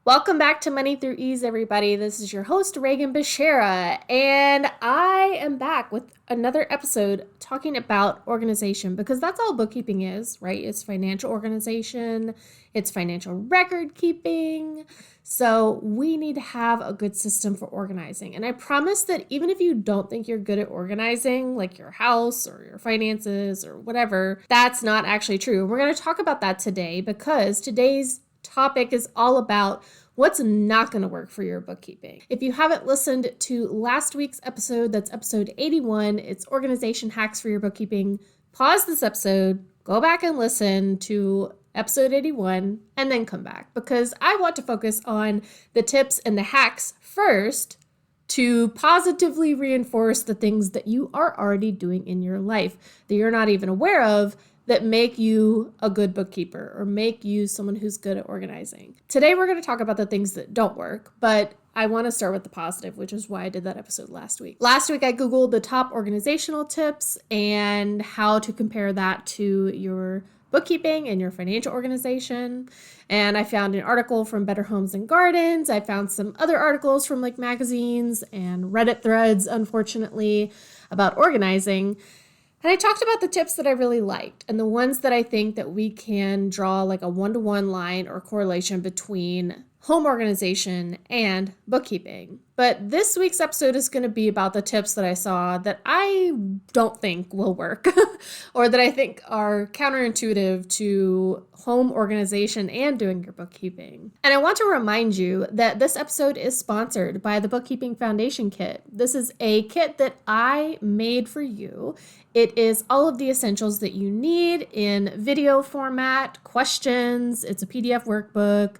Welcome back to Money Through Ease, everybody. This is your host, Reagan Bashara, and I am back with another episode talking about organization because that's all bookkeeping is, right? It's financial organization, it's financial record keeping. So we need to have a good system for organizing. And I promise that even if you don't think you're good at organizing, like your house or your finances or whatever, that's not actually true. We're going to talk about that today because today's topic is all about what's not going to work for your bookkeeping. If you haven't listened to last week's episode, that's episode 81, it's organization hacks for your bookkeeping. Pause this episode, go back and listen to episode 81, and then come back because I want to focus on the tips and the hacks first to positively reinforce the things that you are already doing in your life that you're not even aware of that make you a good bookkeeper or make you someone who's good at organizing. Today, we're going to talk about the things that don't work, but I want to start with the positive, which is why I did that episode last week. Last week, I Googled the top organizational tips and how to compare that to your bookkeeping and your financial organization. And I found an article from Better Homes and Gardens. I found some other articles from like magazines and Reddit threads, unfortunately, about organizing. And I talked about the tips that I really liked and the ones that I think that we can draw like a one-to-one line or correlation between home organization and bookkeeping. But this week's episode is going to be about the tips that I saw that I don't think will work or that I think are counterintuitive to home organization and doing your bookkeeping. And I want to remind you that this episode is sponsored by the Bookkeeping Foundation Kit. This is a kit that I made for you. It is all of the essentials that you need in video format, questions, it's a PDF workbook,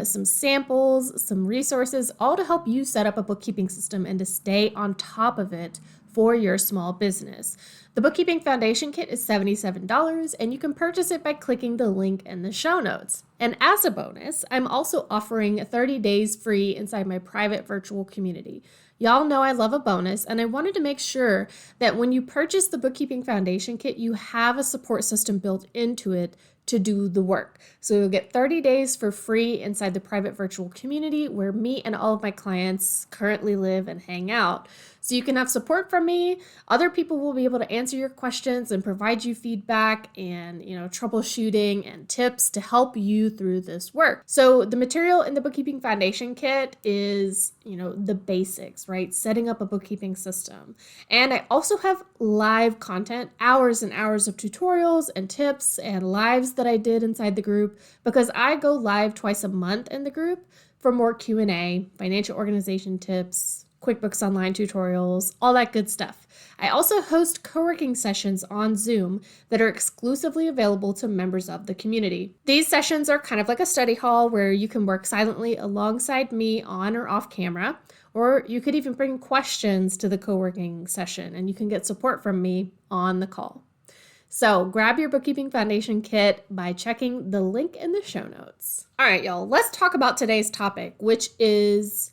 some samples, some resources, all to help you set up a bookkeeping system and to stay on top of it for your small business. The Bookkeeping Foundation Kit is $77, and you can purchase it by clicking the link in the show notes. And as a bonus, I'm also offering 30 days free inside my private virtual community. Y'all know I love a bonus, and I wanted to make sure that when you purchase the Bookkeeping Foundation Kit, you have a support system built into it to do the work. So you'll get 30 days for free inside the private virtual community where me and all of my clients currently live and hang out. So you can have support from me. Other people will be able to answer your questions and provide you feedback and, troubleshooting and tips to help you through this work. So the material in the Bookkeeping Foundation Kit is, the basics, right? Setting up a bookkeeping system. And I also have live content, hours and hours of tutorials and tips and lives that I did inside the group because I go live twice a month in the group for more Q&A, financial organization tips, QuickBooks Online tutorials, all that good stuff. I also host co-working sessions on Zoom that are exclusively available to members of the community. These sessions are kind of like a study hall where you can work silently alongside me on or off camera, or you could even bring questions to the co-working session and you can get support from me on the call. So grab your Bookkeeping Foundation Kit by checking the link in the show notes. All right, y'all, let's talk about today's topic, which is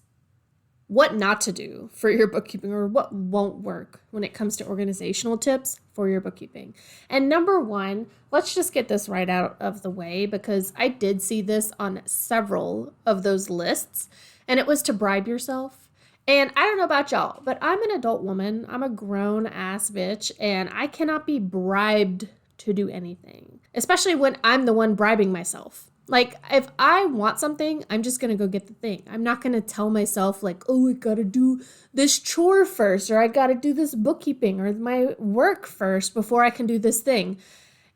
what not to do for your bookkeeping or what won't work when it comes to organizational tips for your bookkeeping. And number one, let's just get this right out of the way because I did see this on several of those lists, and it was to bribe yourself. And I don't know about y'all, but I'm an adult woman. I'm a grown ass bitch, and I cannot be bribed to do anything, especially when I'm the one bribing myself. Like, if I want something, I'm just going to go get the thing. I'm not going to tell myself, like, oh, I got to do this chore first, or I got to do this bookkeeping or my work first before I can do this thing.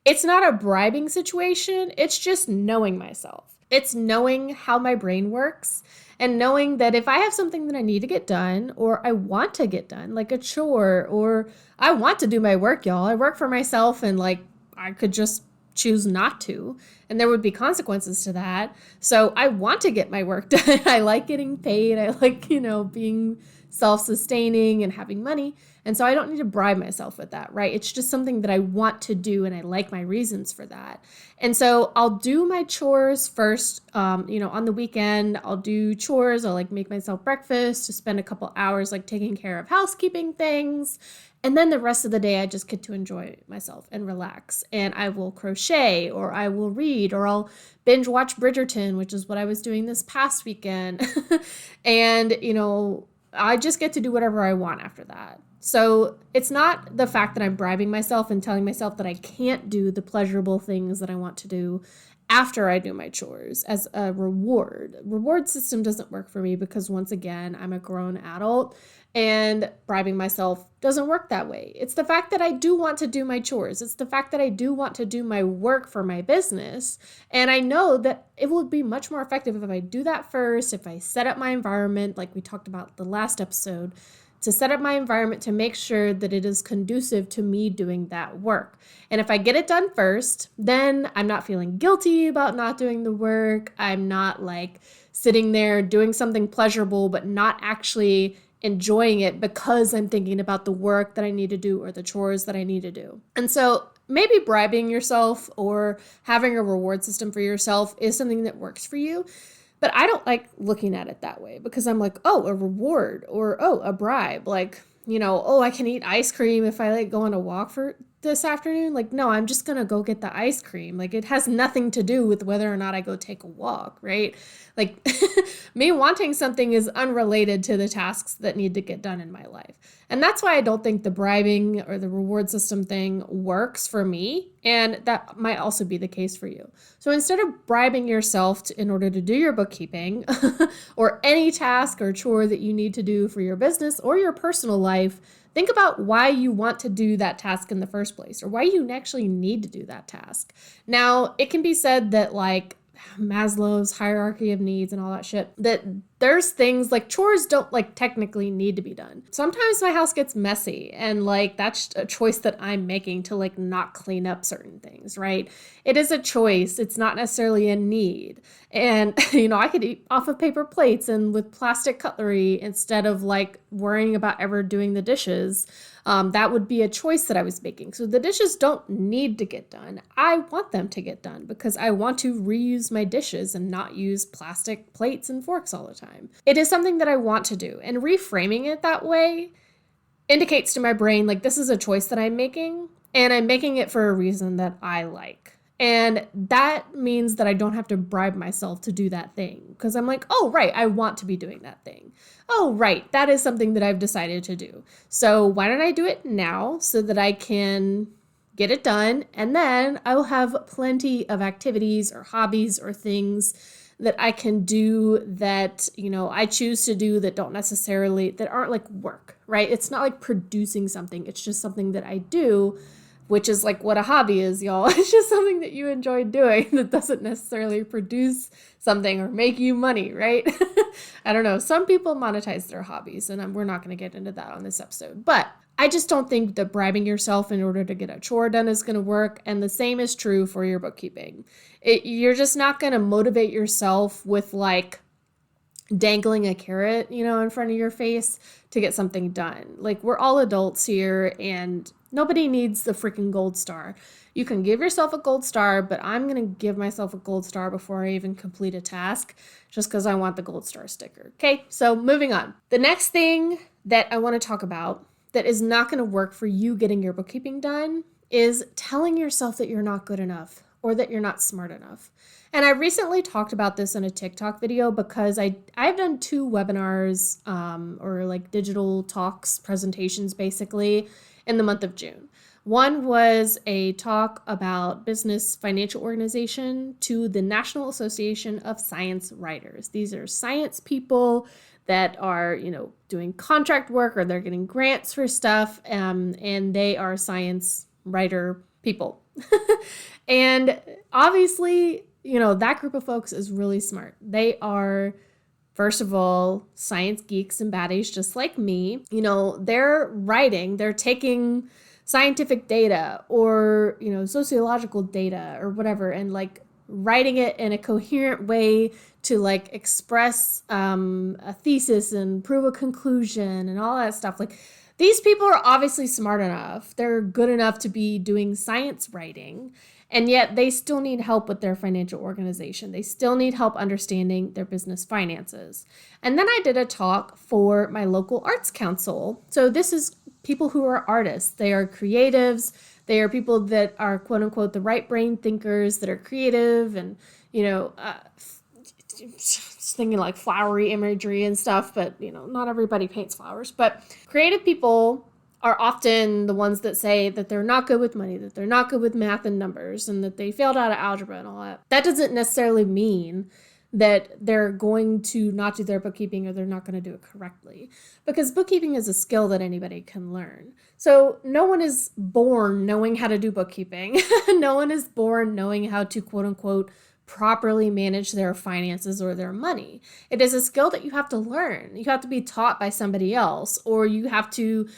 It's not a bribing situation. It's just knowing myself. It's knowing how my brain works and knowing that if I have something that I need to get done or I want to get done, like a chore, or I want to do my work, y'all. I work for myself and, like, I could just choose not to, and there would be consequences to that. So I want to get my work done. I like getting paid. I like, being self-sustaining and having money. And so I don't need to bribe myself with that, right? It's just something that I want to do and I like my reasons for that. And so I'll do my chores first, on the weekend. I'll do chores. I'll like make myself breakfast to spend a couple hours like taking care of housekeeping things. And then the rest of the day, I just get to enjoy myself and relax. And I will crochet, or I will read, or I'll binge watch Bridgerton, which is what I was doing this past weekend. And, I just get to do whatever I want after that. So it's not the fact that I'm bribing myself and telling myself that I can't do the pleasurable things that I want to do after I do my chores as a reward. Reward system doesn't work for me because, once again, I'm a grown adult and bribing myself doesn't work that way. It's the fact that I do want to do my chores. It's the fact that I do want to do my work for my business. And I know that it will be much more effective if I do that first, if I set up my environment, like we talked about the last episode, to set up my environment to make sure that it is conducive to me doing that work. And if I get it done first, then I'm not feeling guilty about not doing the work. I'm not like sitting there doing something pleasurable, but not actually enjoying it because I'm thinking about the work that I need to do or the chores that I need to do. And so maybe bribing yourself or having a reward system for yourself is something that works for you. But I don't like looking at it that way because I'm like, oh, a reward, or, oh, a bribe. Like, oh, I can eat ice cream if I like go on a walk for this afternoon. Like, no, I'm just going to go get the ice cream. Like, it has nothing to do with whether or not I go take a walk, right? Like, me wanting something is unrelated to the tasks that need to get done in my life. And that's why I don't think the bribing or the reward system thing works for me. And that might also be the case for you. So instead of bribing yourself in order to do your bookkeeping or any task or chore that you need to do for your business or your personal life, think about why you want to do that task in the first place, or why you actually need to do that task. Now, it can be said that like Maslow's hierarchy of needs and all that shit, that there's things like chores don't like technically need to be done. Sometimes my house gets messy and like that's a choice that I'm making to like not clean up certain things, right? It is a choice. It's not necessarily a need. And, I could eat off of paper plates and with plastic cutlery instead of like worrying about ever doing the dishes. That would be a choice that I was making. So the dishes don't need to get done. I want them to get done because I want to reuse my dishes and not use plastic plates and forks all the time. It is something that I want to do, and reframing it that way indicates to my brain, like, this is a choice that I'm making, and I'm making it for a reason that I like. And that means that I don't have to bribe myself to do that thing because I'm like, oh, right, I want to be doing that thing. Oh, right, that is something that I've decided to do. So why don't I do it now so that I can get it done? And then I will have plenty of activities or hobbies or things that I can do that, I choose to do that aren't like work, right? It's not like producing something. It's just something that I do, which is like what a hobby is, y'all. It's just something that you enjoy doing that doesn't necessarily produce something or make you money, right? I don't know. Some people monetize their hobbies, and we're not going to get into that on this episode. But I just don't think that bribing yourself in order to get a chore done is going to work. And the same is true for your bookkeeping. You're just not going to motivate yourself with like dangling a carrot, in front of your face to get something done. Like, we're all adults here and nobody needs the freaking gold star. You can give yourself a gold star, but I'm going to give myself a gold star before I even complete a task just because I want the gold star sticker. Okay, so moving on. The next thing that I want to talk about that is not going to work for you getting your bookkeeping done is telling yourself that you're not good enough or that you're not smart enough. And I recently talked about this in a TikTok video because I've done 2 webinars or like digital talks, presentations basically, in the month of June. One was a talk about business financial organization to the National Association of Science Writers. These are science people that are, doing contract work or they're getting grants for stuff, and they are science writer people. And obviously, that group of folks is really smart. They are, first of all, science geeks and baddies just like me. They're taking scientific data or, sociological data or whatever, and like writing it in a coherent way to like express a thesis and prove a conclusion and all that stuff. Like, These people are obviously smart enough. They're good enough to be doing science writing, and yet they still need help with their financial organization. They still need help understanding their business finances. And then I did a talk for my local arts council. So this is people who are artists. They are creatives. They are people that are, quote unquote, the right brain thinkers that are creative and, thinking like flowery imagery and stuff, but not everybody paints flowers. But creative people are often the ones that say that they're not good with money, that they're not good with math and numbers, and that they failed out of algebra and all that. That doesn't necessarily mean that they're going to not do their bookkeeping or they're not going to do it correctly, because bookkeeping is a skill that anybody can learn. So no one is born knowing how to do bookkeeping. No one is born knowing how to, quote unquote, properly manage their finances or their money. It is a skill that you have to learn. You have to be taught by somebody else, or you have to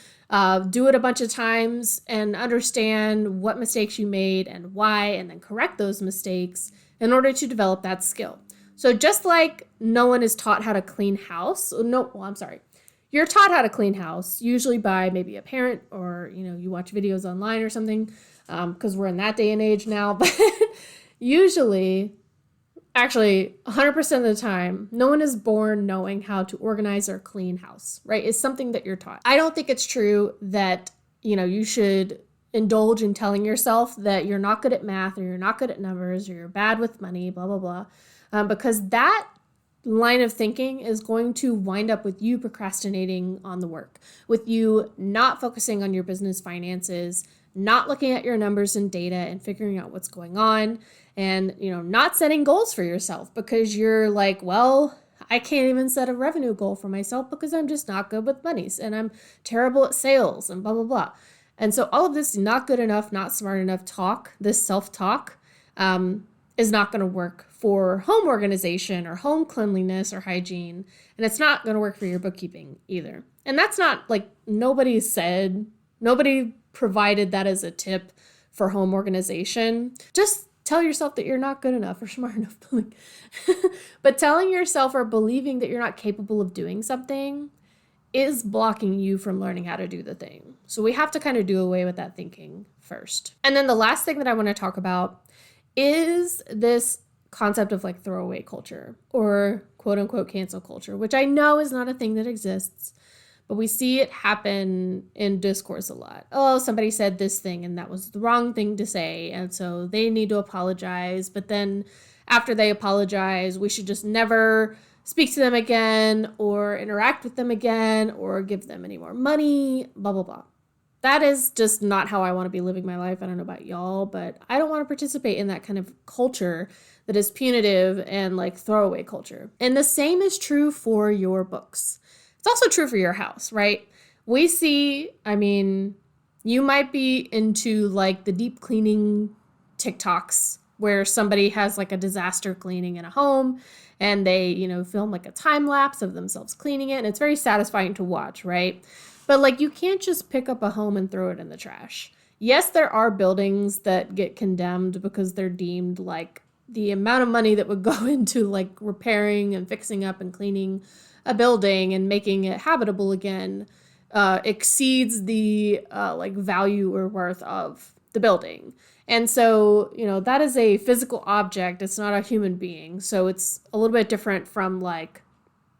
do it a bunch of times and understand what mistakes you made and why, and then correct those mistakes in order to develop that skill. So just like no one is taught how to clean house, you're taught how to clean house, usually by maybe a parent, or, you watch videos online or something, because we're in that day and age now. But usually, actually, 100% of the time, no one is born knowing how to organize or clean house, right? It's something that you're taught. I don't think it's true that, you should indulge in telling yourself that you're not good at math, or you're not good at numbers, or you're bad with money, blah, blah, blah. Because that line of thinking is going to wind up with you procrastinating on the work, with you not focusing on your business finances, not looking at your numbers and data and figuring out what's going on, and, not setting goals for yourself because you're like, well, I can't even set a revenue goal for myself because I'm just not good with monies and I'm terrible at sales and blah, blah, blah. And so all of this not good enough, not smart enough talk, this self-talk, is not going to work for home organization or home cleanliness or hygiene. And it's not going to work for your bookkeeping either. And that's not like nobody provided that as a tip for home organization. Just tell yourself that you're not good enough or smart enough. But telling yourself or believing that you're not capable of doing something is blocking you from learning how to do the thing. So we have to kind of do away with that thinking first. And then the last thing that I want to talk about is this concept of like throwaway culture or quote unquote cancel culture, which I know is not a thing that exists, but we see it happen in discourse a lot. Oh, somebody said this thing and that was the wrong thing to say, and so they need to apologize. But then after they apologize, we should just never speak to them again or interact with them again or give them any more money, blah, blah, blah. That is just not how I want to be living my life. I don't know about y'all, but I don't want to participate in that kind of culture that is punitive and like throwaway culture. And the same is true for your books. It's also true for your house, right? We see, you might be into like the deep cleaning TikToks where somebody has like a disaster cleaning in a home and they, film like a time lapse of themselves cleaning it. And it's very satisfying to watch, right? But like, you can't just pick up a home and throw it in the trash. Yes, there are buildings that get condemned because they're deemed like the amount of money that would go into like repairing and fixing up and cleaning a building and making it habitable again exceeds the like value or worth of the building. And so, that is a physical object. It's not a human being. So it's a little bit different from like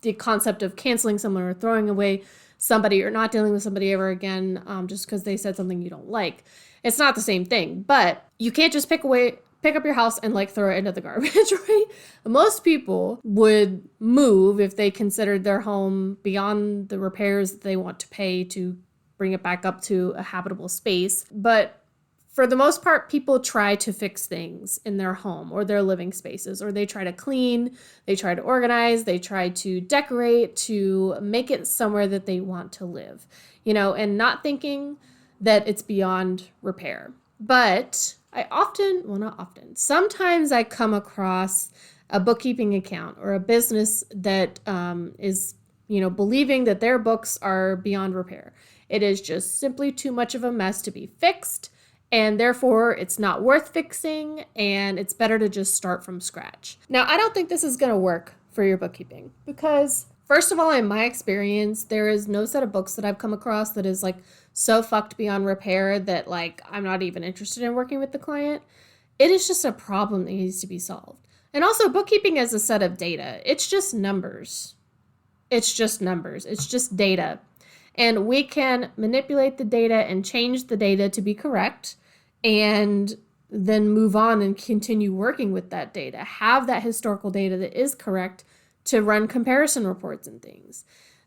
the concept of canceling someone or throwing away somebody or not dealing with somebody ever again just because they said something you don't like. It's not the same thing, but you can't just pick up your house and like throw it into the garbage, right? Most people would move if they considered their home beyond the repairs that they want to pay to bring it back up to a habitable space. But for the most part, people try to fix things in their home or their living spaces, or they try to clean, they try to organize, they try to decorate to make it somewhere that they want to live, and not thinking that it's beyond repair. But sometimes I come across a bookkeeping account or a business that is, believing that their books are beyond repair. It is just simply too much of a mess to be fixed. And therefore, it's not worth fixing, and it's better to just start from scratch. Now, I don't think this is going to work for your bookkeeping because, First of all, in my experience, there is no set of books that I've come across that is like so fucked beyond repair that like I'm not even interested in working with the client. It is just a problem that needs to be solved. And also, bookkeeping is a set of data. It's just numbers. It's just numbers. It's just data. And we can manipulate the data and change the data to be correct and then move on and continue working with that data. Have that historical data that is correct to run comparison reports and things.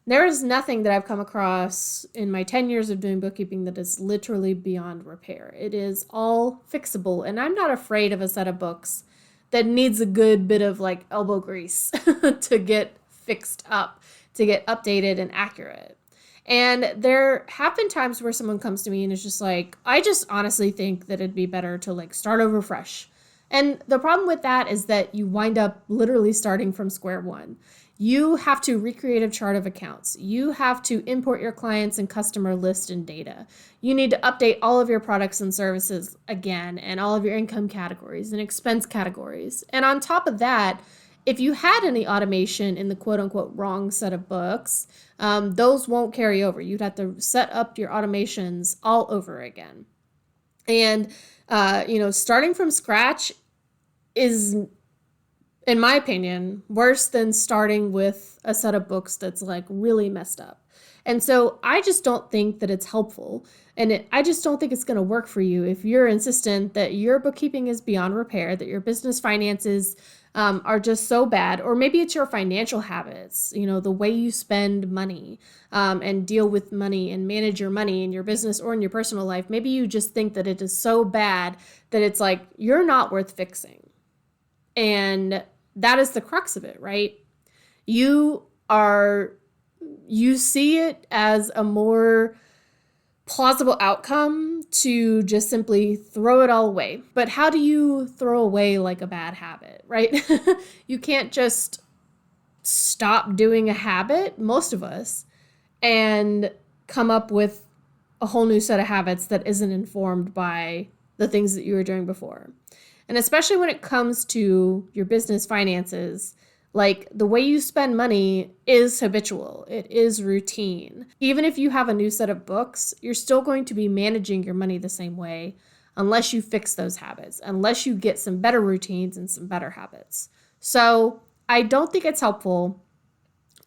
There is nothing that I've come across in my 10 years of doing bookkeeping that is literally beyond repair. It is all fixable, and I'm not afraid of a set of books that needs a good bit of like elbow grease to get fixed up, to get updated and accurate. And there have been times where someone comes to me and is just like, I just honestly think that it'd be better to like start over fresh. And the problem with that is that you wind up literally starting from square one. You have to recreate a chart of accounts. You have to import your clients and customer list and data. You need to update all of your products and services again, and all of your income categories and expense categories. And on top of that, if you had any automation in the quote unquote wrong set of books, those won't carry over. You'd have to set up your automations all over again. And, starting from scratch is, in my opinion, worse than starting with a set of books that's like really messed up. And so I just don't think that it's helpful. And I just don't think it's going to work for you if you're insistent that your bookkeeping is beyond repair, that your business finances are just so bad, or maybe it's your financial habits, the way you spend money and deal with money and manage your money in your business or in your personal life. Maybe you just think that it is so bad that it's like, you're not worth fixing. And that is the crux of it, right? You see it as a more plausible outcome to just simply throw it all away. But how do you throw away like a bad habit, right? You can't just stop doing a habit, most of us, and come up with a whole new set of habits that isn't informed by the things that you were doing before. And especially when it comes to your business finances, like the way you spend money is habitual. It is routine. Even if you have a new set of books, you're still going to be managing your money the same way unless you fix those habits, unless you get some better routines and some better habits. So I don't think it's helpful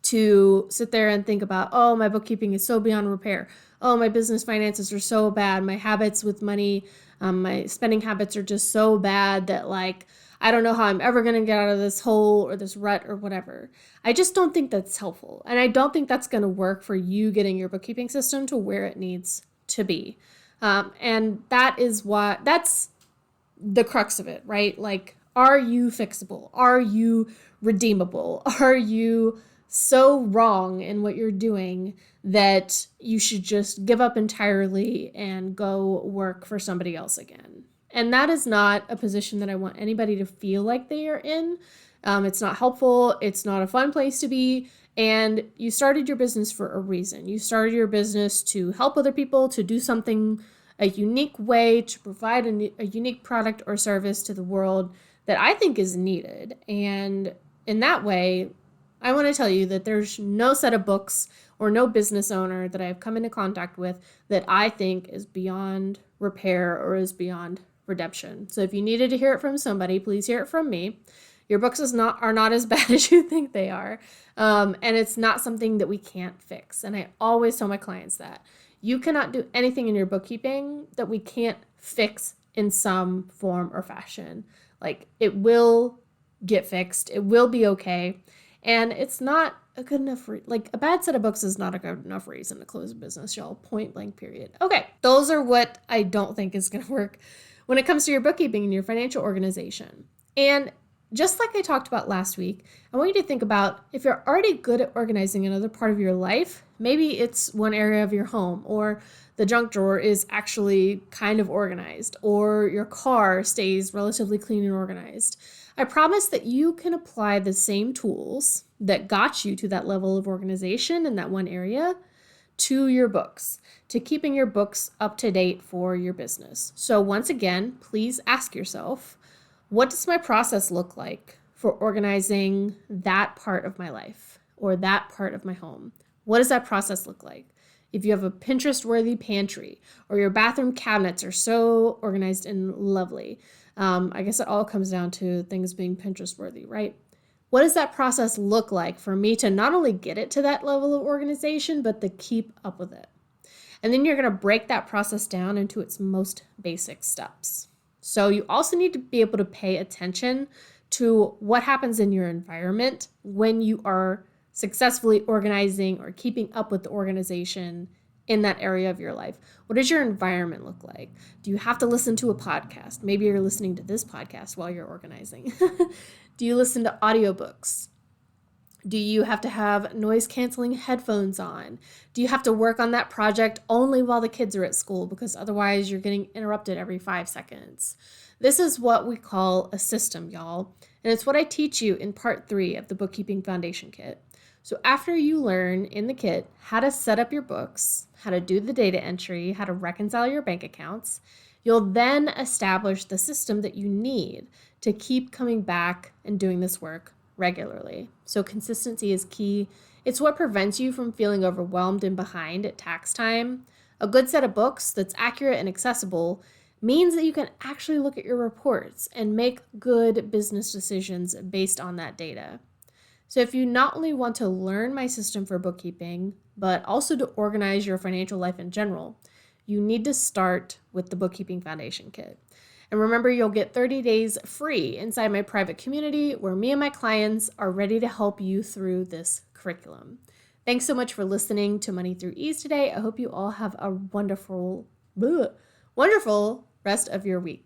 to sit there and think about, oh, my bookkeeping is so beyond repair. Oh, my business finances are so bad. My habits with money, my spending habits are just so bad that like, I don't know how I'm ever going to get out of this hole or this rut or whatever. I just don't think that's helpful. And I don't think that's going to work for you getting your bookkeeping system to where it needs to be. And that's the crux of it, right? Like, are you fixable? Are you redeemable? Are you so wrong in what you're doing that you should just give up entirely and go work for somebody else again? And that is not a position that I want anybody to feel like they are in. It's not helpful. It's not a fun place to be. And you started your business for a reason. You started your business to help other people, to do something a unique way, to provide a unique product or service to the world that I think is needed. And in that way, I want to tell you that there's no set of books or no business owner that I've come into contact with that I think is beyond repair or is beyond redemption. So if you needed to hear it from somebody, please hear it from me. Your books are not as bad as you think they are. And it's not something that we can't fix. And I always tell my clients that. You cannot do anything in your bookkeeping that we can't fix in some form or fashion. Like, it will get fixed. It will be okay. And it's not a good enough, a bad set of books is not a good enough reason to close a business, y'all. Point blank, period. Okay, those are what I don't think is going to work when it comes to your bookkeeping and your financial organization. And just like I talked about last week, I want you to think about if you're already good at organizing another part of your life, maybe it's one area of your home, or the junk drawer is actually kind of organized, or your car stays relatively clean and organized. I promise that you can apply the same tools that got you to that level of organization in that one area to your books, to keeping your books up to date for your business. So once again, please ask yourself, what does my process look like for organizing that part of my life? or that part of my home? What does that process look like? If you have a Pinterest-worthy pantry or your bathroom cabinets are so organized and lovely, I guess it all comes down to things being Pinterest-worthy, right? What does that process look like for me to not only get it to that level of organization, but to keep up with it? And then you're going to break that process down into its most basic steps. So you also need to be able to pay attention to what happens in your environment when you are successfully organizing or keeping up with the organization in that area of your life. What does your environment look like? Do you have to listen to a podcast? Maybe you're listening to this podcast while you're organizing. Do you listen to audiobooks? Do you have to have noise canceling headphones on? Do you have to work on that project only while the kids are at school because otherwise you're getting interrupted every 5 seconds? This is what we call a system, y'all. And it's what I teach you in part 3 of the Bookkeeping Foundation Kit. So after you learn in the kit how to set up your books, how to do the data entry, how to reconcile your bank accounts, you'll then establish the system that you need to keep coming back and doing this work regularly. So consistency is key. It's what prevents you from feeling overwhelmed and behind at tax time. A good set of books that's accurate and accessible means that you can actually look at your reports and make good business decisions based on that data. So if you not only want to learn my system for bookkeeping, but also to organize your financial life in general, you need to start with the Bookkeeping Foundation Kit. And remember, you'll get 30 days free inside my private community where me and my clients are ready to help you through this curriculum. Thanks so much for listening to Money Through Ease today. I hope you all have a wonderful rest of your week.